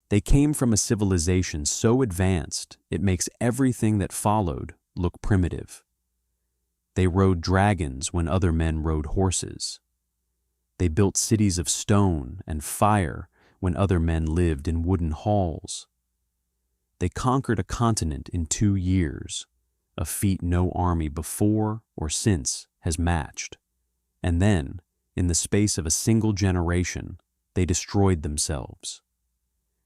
They came from a civilization so advanced it makes everything that followed look primitive. They rode dragons when other men rode horses. They built cities of stone and fire when other men lived in wooden halls. They conquered a continent in 2 years, a feat no army before or since has matched. And then, in the space of a single generation, they destroyed themselves.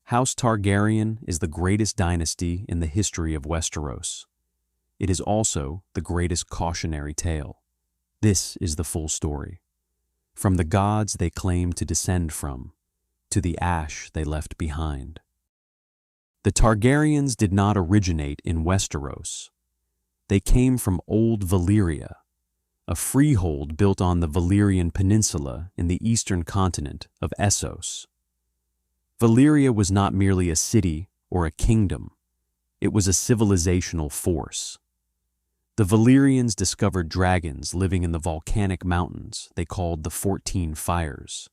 House Targaryen is the greatest dynasty in the history of Westeros. It is also the greatest cautionary tale. This is the full story. From the gods they claim to descend from, to the ash they left behind. The Targaryens did not originate in Westeros. They came from old Valyria, a freehold built on the Valyrian Peninsula in the eastern continent of Essos. Valyria was not merely a city or a kingdom, it was a civilizational force. The Valyrians discovered dragons living in the volcanic mountains they called the 14 Fires,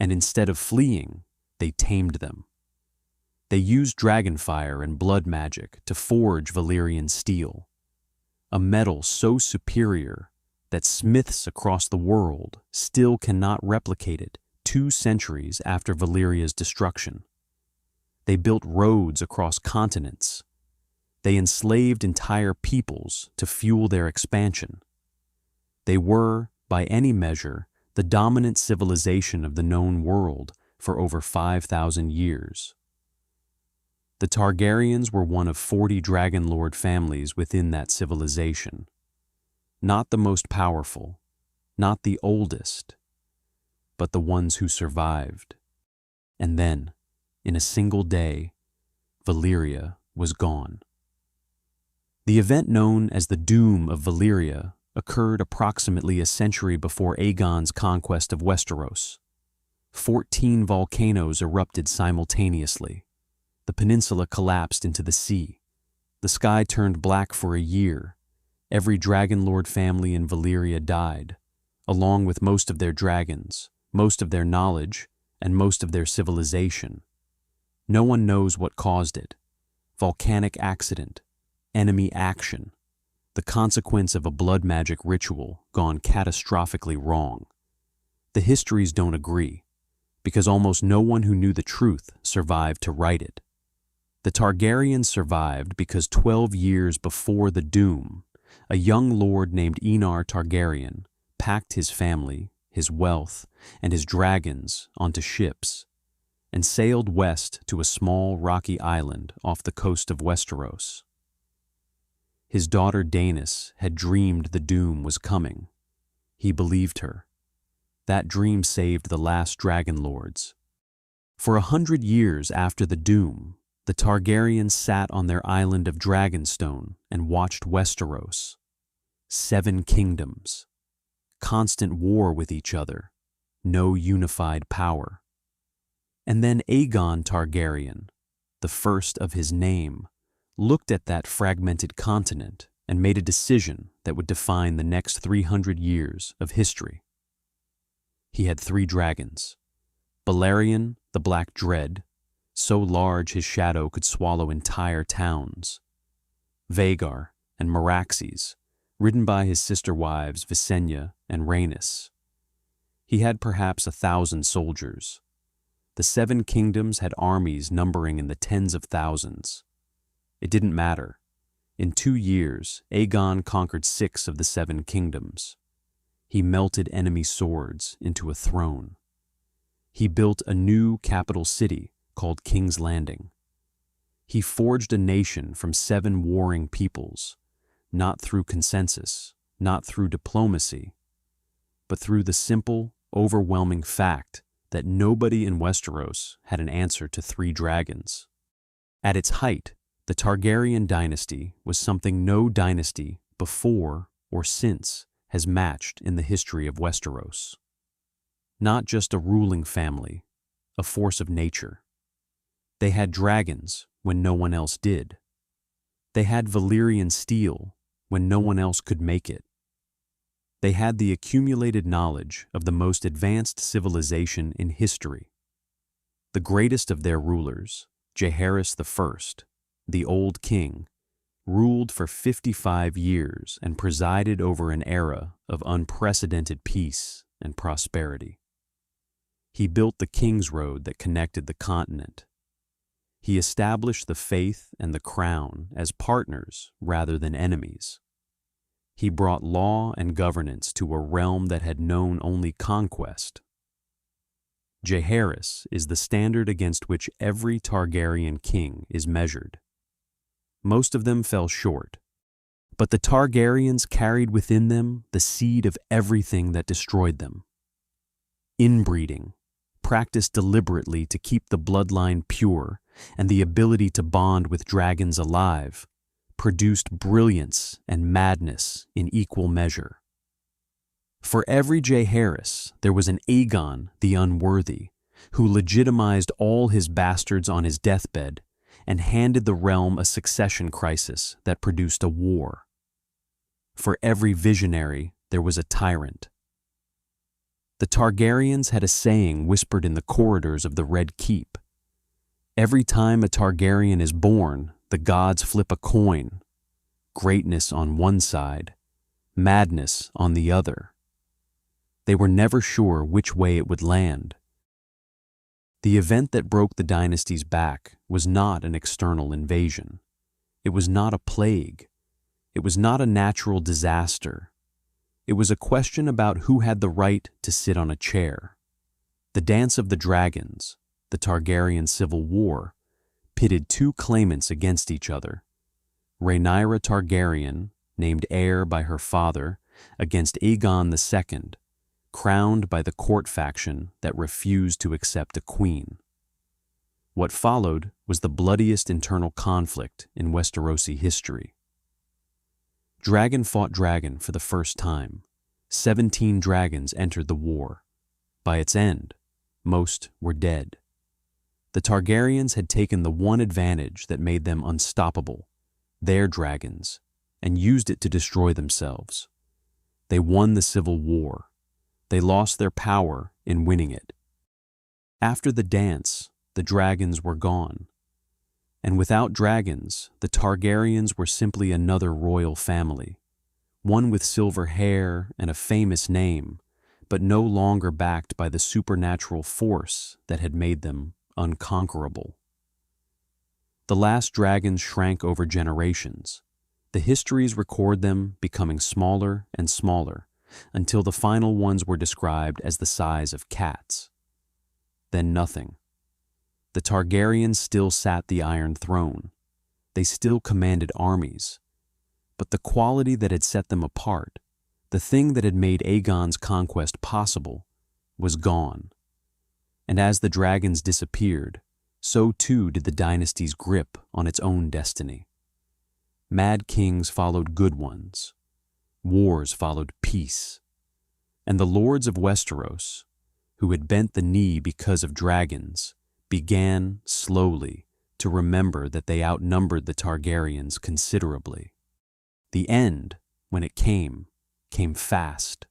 and instead of fleeing, they tamed them. They used dragonfire and blood magic to forge Valyrian steel, a metal so superior that smiths across the world still cannot replicate it 2 centuries after Valyria's destruction. They built roads across continents. They enslaved entire peoples to fuel their expansion. They were, by any measure, the dominant civilization of the known world for over 5,000 years. The Targaryens were one of 40 Dragonlord families within that civilization. Not the most powerful, not the oldest, but the ones who survived. And then, in a single day, Valyria was gone. The event known as the Doom of Valyria occurred approximately a century before Aegon's conquest of Westeros. 14 volcanoes erupted simultaneously. The peninsula collapsed into the sea. The sky turned black for a year. Every Dragonlord family in Valyria died, along with most of their dragons, most of their knowledge, and most of their civilization. No one knows what caused it. Volcanic accident, enemy action, the consequence of a blood magic ritual gone catastrophically wrong. The histories don't agree, because almost no one who knew the truth survived to write it. The Targaryens survived because 12 years before the Doom, a young lord named Enar Targaryen packed his family, his wealth, and his dragons onto ships and sailed west to a small rocky island off the coast of Westeros. His daughter Danyas had dreamed the Doom was coming. He believed her. That dream saved the last Dragonlords. For 100 years after the Doom, the Targaryens sat on their island of Dragonstone and watched Westeros. 7 kingdoms. Constant war with each other. No unified power. And then Aegon Targaryen, the first of his name, looked at that fragmented continent and made a decision that would define the next 300 years of history. He had 3 dragons. Balerion, the Black Dread, so large his shadow could swallow entire towns. Vhagar and Meraxes, ridden by his sister wives Visenya and Rhaenys. He had perhaps 1,000 soldiers. The 7 kingdoms had armies numbering in the tens of thousands. It didn't matter. In 2 years, Aegon conquered 6 of the 7 kingdoms. He melted enemy swords into a throne. He built a new capital city called King's Landing. He forged a nation from 7 warring peoples, not through consensus, not through diplomacy, but through the simple, overwhelming fact that nobody in Westeros had an answer to 3 dragons. At its height, the Targaryen dynasty was something no dynasty before or since has matched in the history of Westeros. Not just a ruling family, a force of nature. They had dragons when no one else did. They had Valyrian steel when no one else could make it. They had the accumulated knowledge of the most advanced civilization in history. The greatest of their rulers, Jaehaerys I, the Old King, ruled for 55 years and presided over an era of unprecedented peace and prosperity. He built the King's Road that connected the continent. He established the faith and the crown as partners rather than enemies. He brought law and governance to a realm that had known only conquest. Jaehaerys is the standard against which every Targaryen king is measured. Most of them fell short, but the Targaryens carried within them the seed of everything that destroyed them. Inbreeding, practiced deliberately to keep the bloodline pure, and the ability to bond with dragons alive, produced brilliance and madness in equal measure. For every Jaehaerys, there was an Aegon the Unworthy, who legitimized all his bastards on his deathbed and handed the realm a succession crisis that produced a war. For every visionary, there was a tyrant. The Targaryens had a saying whispered in the corridors of the Red Keep. Every time a Targaryen is born, the gods flip a coin. Greatness on one side, madness on the other. They were never sure which way it would land. The event that broke the dynasty's back was not an external invasion. It was not a plague. It was not a natural disaster. It was a question about who had the right to sit on a chair. The Dance of the Dragons, the Targaryen Civil War, pitted two claimants against each other. Rhaenyra Targaryen, named heir by her father, against Aegon II, crowned by the court faction that refused to accept a queen. What followed was the bloodiest internal conflict in Westerosi history. Dragon fought dragon for the first time. 17 dragons entered the war. By its end, most were dead. The Targaryens had taken the one advantage that made them unstoppable, their dragons, and used it to destroy themselves. They won the civil war. They lost their power in winning it. After the dance, the dragons were gone. And without dragons, the Targaryens were simply another royal family, one with silver hair and a famous name, but no longer backed by the supernatural force that had made them unconquerable. The last dragons shrank over generations. The histories record them becoming smaller and smaller, until the final ones were described as the size of cats. Then nothing. The Targaryens still sat the Iron Throne. They still commanded armies. But the quality that had set them apart, the thing that had made Aegon's conquest possible, was gone. And as the dragons disappeared, so too did the dynasty's grip on its own destiny. Mad kings followed good ones. Wars followed peace. And the lords of Westeros, who had bent the knee because of dragons, began, slowly, to remember that they outnumbered the Targaryens considerably. The end, when it came fast.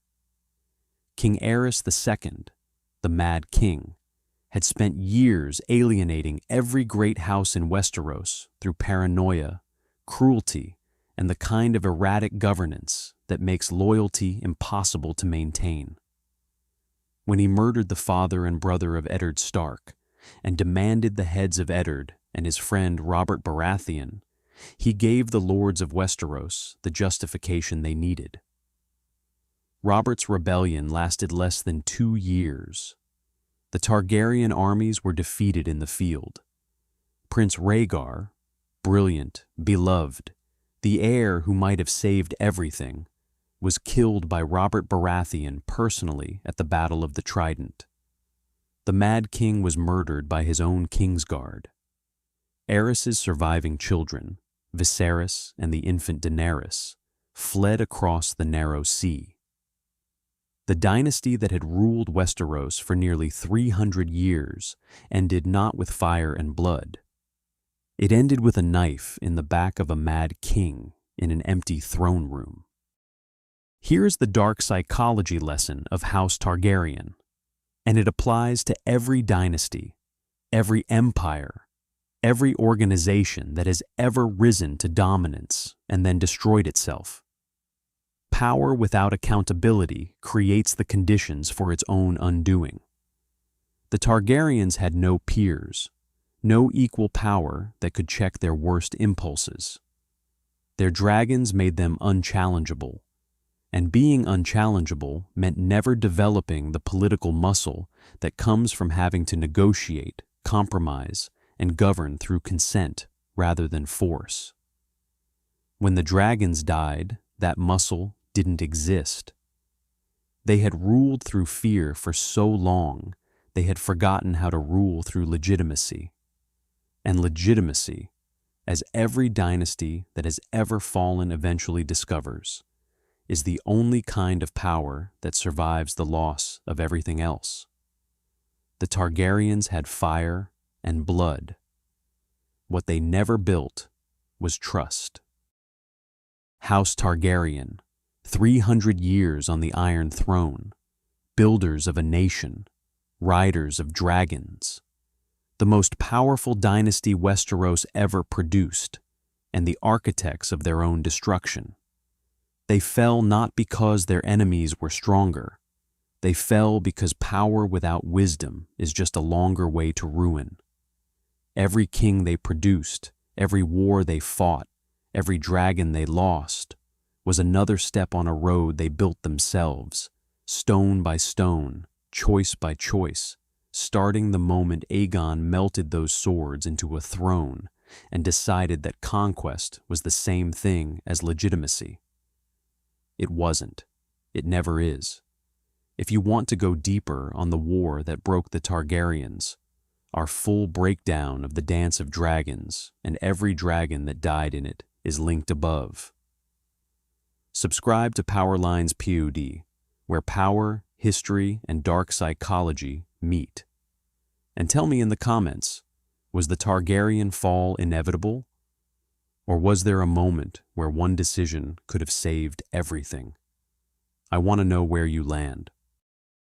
King Aerys II, the Mad King, had spent years alienating every great house in Westeros through paranoia, cruelty, and the kind of erratic governance that makes loyalty impossible to maintain. When he murdered the father and brother of Eddard Stark and demanded the heads of Eddard and his friend Robert Baratheon, he gave the lords of Westeros the justification they needed. Robert's rebellion lasted less than 2 years. The Targaryen armies were defeated in the field. Prince Rhaegar, brilliant, beloved, the heir who might have saved everything, was killed by Robert Baratheon personally at the Battle of the Trident. The Mad King was murdered by his own Kingsguard. Aerys's surviving children, Viserys and the infant Daenerys, fled across the narrow sea. The dynasty that had ruled Westeros for nearly 300 years ended not with fire and blood. It ended with a knife in the back of a mad king in an empty throne room. Here's the dark psychology lesson of House Targaryen, and it applies to every dynasty, every empire, every organization that has ever risen to dominance and then destroyed itself. Power without accountability creates the conditions for its own undoing. The Targaryens had no peers, no equal power that could check their worst impulses. Their dragons made them unchallengeable, and being unchallengeable meant never developing the political muscle that comes from having to negotiate, compromise, and govern through consent rather than force. When the dragons died, that muscle didn't exist. They had ruled through fear for so long, they had forgotten how to rule through legitimacy. And legitimacy, as every dynasty that has ever fallen eventually discovers, is the only kind of power that survives the loss of everything else. The Targaryens had fire and blood. What they never built was trust. House Targaryen, 300 years on the Iron Throne, builders of a nation, riders of dragons, the most powerful dynasty Westeros ever produced, and the architects of their own destruction. They fell not because their enemies were stronger. They fell because power without wisdom is just a longer way to ruin. Every king they produced, every war they fought, every dragon they lost, was another step on a road they built themselves, stone by stone, choice by choice, starting the moment Aegon melted those swords into a throne and decided that conquest was the same thing as legitimacy. It wasn't. It never is. If you want to go deeper on the war that broke the Targaryens, our full breakdown of the Dance of Dragons and every dragon that died in it is linked above. Subscribe to PowerLines POD, where power, history, and dark psychology meet. And tell me in the comments, was the Targaryen fall inevitable? Or was there a moment where one decision could have saved everything? I want to know where you land.